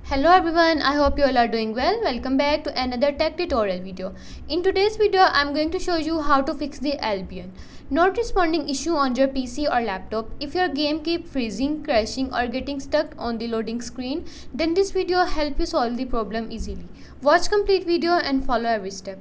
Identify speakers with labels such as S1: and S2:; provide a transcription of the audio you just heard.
S1: Hello everyone, I hope you all are doing well. Welcome back to another tech tutorial video. In today's video, I'm going to show you how to fix the Albion not responding issue on your PC or laptop. If your game keeps freezing, crashing or getting stuck on the loading screen, then this video help you solve the problem easily. Watch complete video and follow every step.